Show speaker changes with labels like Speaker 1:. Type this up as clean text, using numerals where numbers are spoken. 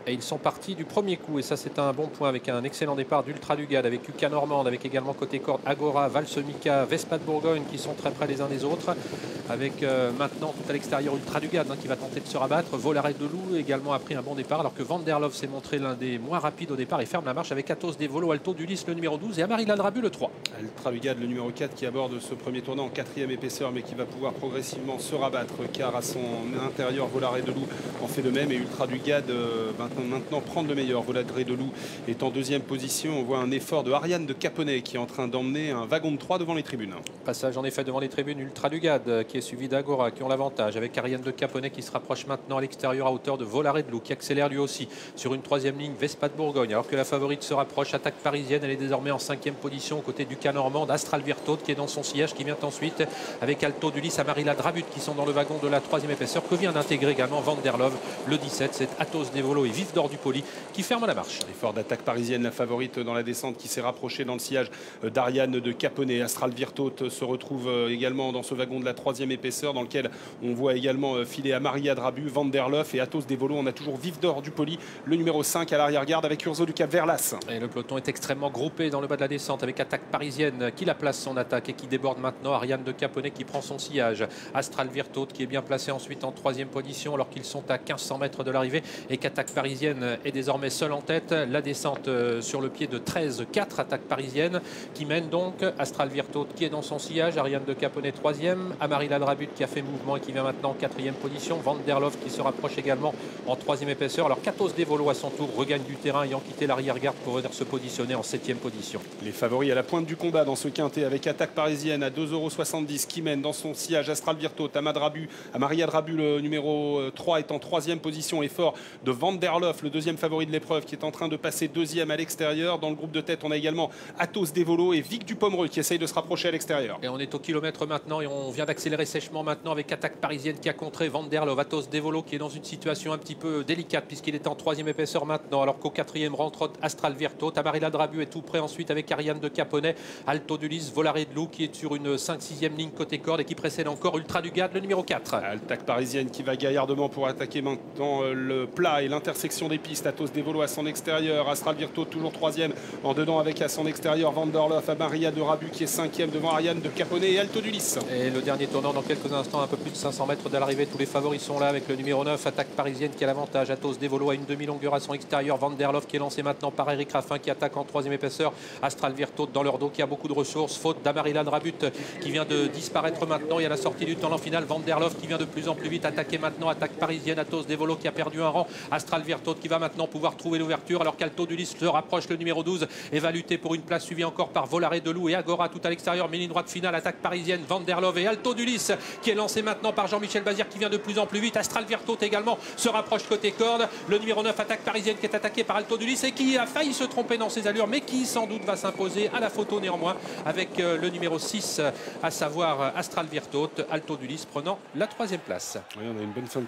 Speaker 1: Et ils sont partis du premier coup. Et ça, c'est un bon point avec un excellent départ d'Ultra Lugad, avec Uka Normande, avec également côté corde Agora, Valsemica, Vespa de Bourgogne qui sont très près les uns des autres. Avec maintenant tout à l'extérieur Ultra Lugad qui va tenter de se rabattre. Volaret de Loup également a pris un bon départ, alors que Van der Love s'est montré l'un des moins rapides au départ et ferme la marche avec Athos Devolo, Alto d'Ulysse le numéro 12 et Amarilla Drabu le 3.
Speaker 2: Ultra Lugad, le numéro 4 qui aborde ce premier tournant en quatrième épaisseur, mais qui va pouvoir progressivement se rabattre car à son intérieur Volaret de Loup en fait de même, et Ultra Lugad maintenant prendre le meilleur. Volaret de Loup est en deuxième position. On voit un effort de Ariane de Caponnet qui est en train d'emmener un wagon de 3 devant les tribunes.
Speaker 1: Passage en effet devant les tribunes, Ultra Lugad qui est suivi d'Agora qui ont l'avantage, avec Ariane de Caponnet qui se rapproche maintenant à l'extérieur à hauteur de Volaret de Loup qui accélère lui aussi sur une troisième ligne. Vespa de Bourgogne, alors que la favorite se rapproche. Attaque parisienne, elle est désormais en cinquième position aux côtés du Normande. Astral Virtaud qui est dans son sillage, qui vient ensuite avec Alto d'Ulysse, Amarilla Drabut qui sont dans le wagon de la troisième épaisseur, que vient d'intégrer également Van der Love. Le 17, c'est Athos Devolo et Vif d'Or du Poli qui ferment la marche.
Speaker 2: Effort d'attaque parisienne, la favorite dans la descente, qui s'est rapprochée dans le sillage d'Ariane de Caponnet. Astral Virtaud se retrouve également dans ce wagon de la troisième épaisseur, dans lequel on voit également filer Amarilla Drabu, Van der Love et Athos Devolo. On a toujours Vif d'Or du Poli, le numéro 5 à l'arrière-garde, avec Urzo du Cap Verlas.
Speaker 1: Et le peloton est extrêmement groupé dans le bas de la descente, avec Attaque parisienne qui la place son attaque et qui déborde maintenant. Ariane de Caponnet qui prend son sillage. Astral Virtaud qui est bien placé ensuite en troisième position, alors qu'ils sont à 1500 mètres de l'arrivée et qu'Attaque parisienne est désormais seule en tête. La descente sur le pied de 13-4, Attaque parisienne qui mène donc. Astral Virtaud qui est dans son sillage. Ariane de Caponnet troisième. Amarilla Drabut qui a fait mouvement et qui vient maintenant en quatrième position. Van der Love qui se rapproche également en troisième épaisseur. Alors qu'Athos Devolo à son tour regagne du terrain, ayant quitté l'arrière-garde pour venir se positionner en septième position.
Speaker 2: Les favoris à la pointe du combat dans ce quintet, avec Attaque parisienne à 2,70 € qui mène dans son sillage. Astral Virtaud, Amarilla Drabu, le numéro 3 est en troisième position. Effort de Van der Love, le deuxième favori de l'épreuve, qui est en train de passer deuxième à l'extérieur. Dans le groupe de tête, on a également Athos Devolo et Vic Dupomereux qui essaye de se rapprocher à l'extérieur.
Speaker 1: Et on est au kilomètre maintenant et on vient d'accélérer sèchement maintenant avec Attaque parisienne qui a contré Van der Love. Athos Devolo qui est dans une situation un petit peu délicate puisqu'il est en troisième épaisseur maintenant, alors qu'au quatrième rentre Astral Virtaud. Amarilla Drabu est tout près ensuite avec Ariane de Caponnet, Alto d'Ulysse, Volaret de Loup qui est sur une 5-6e ligne côté corde et qui précède encore Ultra Lugad, le numéro 4.
Speaker 2: Attaque parisienne qui va gaillardement pour attaquer maintenant le plat et l'intersection des pistes. Athos Devolo à son extérieur, Astral Virtaud toujours troisième en dedans avec à son extérieur Van der Love, Amarilla Drabu qui est cinquième devant Ariane de Caponnet et Alto d'Ulysse.
Speaker 1: Et le dernier tournant dans quelques instants, un peu plus de 500 mètres de l'arrivée. Tous les favoris sont là avec le numéro 9, Attaque parisienne qui a l'avantage. Athos Devolo à une demi-longueur à son extérieur. Van der Love qui est lancé maintenant par Eric Raffin qui attaque en troisième épaisseur. Astral Virtaud dans leur dos qui a beaucoup de ressources. Faute d'Amarilla Drabut qui vient de disparaître maintenant. Et à la sortie du tournant final, Van der Love qui vient de plus en plus vite attaquer maintenant. Attaque parisienne, Athos Devolo qui a perdu un rang. Astral Virtaud qui va maintenant pouvoir trouver l'ouverture, alors qu'Alto d'Ulysse se rapproche, le numéro 12, et va lutter pour une place, suivie encore par Volaret de Loup et Agora tout à l'extérieur. Mais ligne droite finale, Attaque parisienne, Van der Love et Alto d'Ulysse qui est lancé maintenant par Jean-Michel Bazir qui vient de plus en plus vite. Astral Virtaud également se rapproche côté corde. Le numéro 9, Attaque parisienne, qui est attaqué par Alto d'Ulysse et qui a failli se tromper dans ses allures, mais qui sans doute va s'imposer à la photo néanmoins avec le numéro 6, à savoir Astral Virtaud. Alto d'Ulysse prenant la troisième place.
Speaker 2: Oui, on a une bonne fin de